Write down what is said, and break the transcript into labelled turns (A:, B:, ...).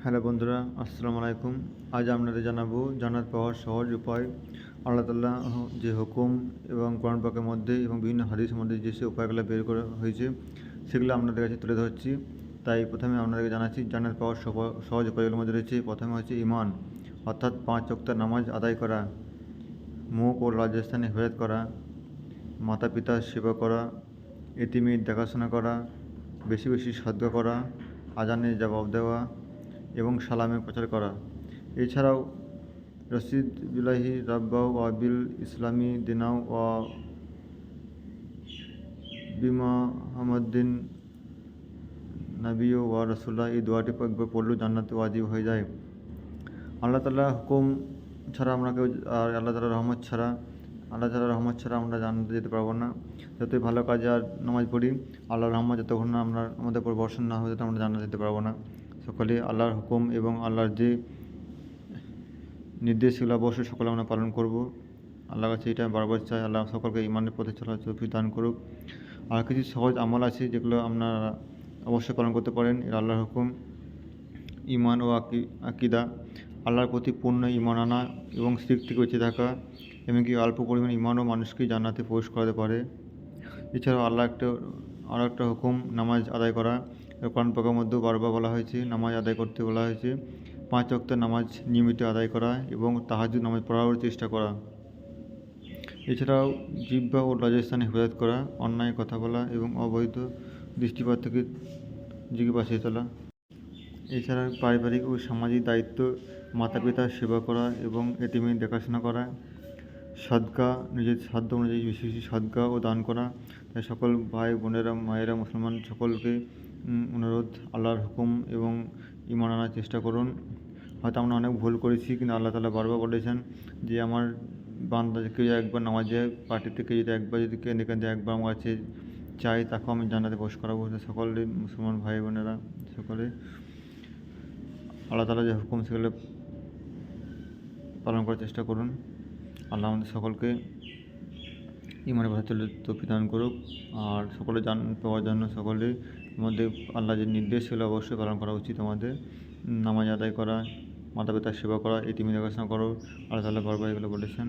A: Hello বন্ধুরা, আসসালামু আলাইকুম। আজ আপনাদের জানাবো জান্নাত পাওয়ার সহজ উপায়। আল্লাহ তাআলা যে হুকুম এবং কোরআন পাকের মধ্যে এবং বিভিন্ন হাদিসের মধ্যে যে সে উপায়গুলো বের করা হয়েছে সেগুলো আপনাদের কাছে তুলে ধরছি। তাই প্রথমে আপনাদেরকে জানাচ্ছি জান্নাত পাওয়ার সহজ উপায়গুলোর মধ্যে রয়েছে। প্রথমে হচ্ছে ঈমান, অর্থাৎ 5 ওয়াক্ত নামাজ আদায় করা, মুখ ও লজ্জাস্থানে হেফাজত করা, মাতা পিতার সেবা করা, এতিমের দেখাশোনা করা, বেশি বেশি সদকা করা, আজানের জবাব দেওয়া এবং সালামের প্রচার করা। এছাড়াও রশিদ বিল্লাহি রাব্বাউ ওয়া বিল ইসলামি দিনাও ওয়া বিমুহাম্মাদিন নাবিয়্যু ওয়া রাসূলুল্লাহ, এই দোয়াটি একবার পড়লেও জান্নাতে ওয়াজিব হয়ে যায়। আল্লাহ তাআলার হুকুম ছাড়া আমরা কেউ, আর আল্লাহ তাআলার রহমত ছাড়া আমরা জান্নাতে যেতে পারবো না। যতই ভালো কাজে আর নামাজ পড়ি, আল্লাহর রহমত যতক্ষণ না আমাদের উপর বর্ষণ না হবে, ততক্ষণ আমরা জান্নাতে যেতে পারবো না। সকলে আল্লাহর হুকুম এবং আল্লাহর যে নির্দেশগুলো অবশ্যই সকলে আমরা পালন করব। আল্লাহর কাছে এটা বারবার চাই, আল্লাহ সকলকে ঈমানের পথে চলার তৌফিক দান করুক। আর কিছু সহজ আমল আছে যেগুলো আপনারা অবশ্যই পালন করতে পারেন। এর আল্লাহর হুকুম: ঈমান ও আকীদা, আল্লাহর প্রতি পূর্ণ ঈমান আনা এবং শিরক থেকে বেঁচে থাকা। এমনকি অল্প পরিমাণ ঈমানও মানুষকে জান্নাতে প্রবেশ করাতে পারে। এছাড়াও আরও একটা হুকুম নামাজ আদায় করা। কোরআন পাকের মধ্যেও বারবার বলা হয়েছে, নামাজ আদায় করতে বলা হয়েছে। 5 ওয়াক্ত নামাজ নিয়মিত আদায় করা এবং তাহাজ্জুদ নামাজ পড়ারও চেষ্টা করা। এছাড়াও জিহ্বা ও লজ্জাস্থানে হেফাজত করা, অন্যায় কথা বলা এবং অবৈধ দৃষ্টিপাত থেকে নিজেকে বাঁচিয়ে তোলা। এছাড়া পারিবারিক ও সামাজিক দায়িত্ব, মাতা পিতার সেবা করা এবং এতিমের দেখাশোনা করা, সদকা, নিজের সাধ্য অনুযায়ী বেশি বেশি সদকা ও দান করা। তাই সকল ভাই বোনেরা, মায়েরা, মুসলমান সকলকে অনুরোধ, আল্লাহর হুকুম এবং ঈমান আনার চেষ্টা করুন। হয়তো আমরা অনেক ভুল করেছি, কিন্তু আল্লাহ তাআলা বারবার বলেছেন যে আমার বান্দা কেউ একবার নামাজে পার্টি থেকে যদি একবার যদি কেঁদে একবার আমার কাছে চাই, তাকেও আমি জান্নাতে প্রবেশ করাবো। সকলে মুসলমান ভাই বোনেরা সকলে আল্লাহ তাআলা যে হুকুম সেগুলো পালন করার চেষ্টা করুন। আল্লাহ আমাদের সকলকে ঈমানের পথে চলে তৌফিক দান করুক। আর সকলে জান্নাত পাওয়ার জন্য সকলের মধ্যে আল্লাহ যে নির্দেশ সেগুলো অবশ্যই পালন করা উচিত আমাদের। নামাজ আদায় করা, মাতা পিতার সেবা করা, এতিমের দেখাশোনা করো, আল্লাহ তাআলা বারবার এগুলো বলেছেন।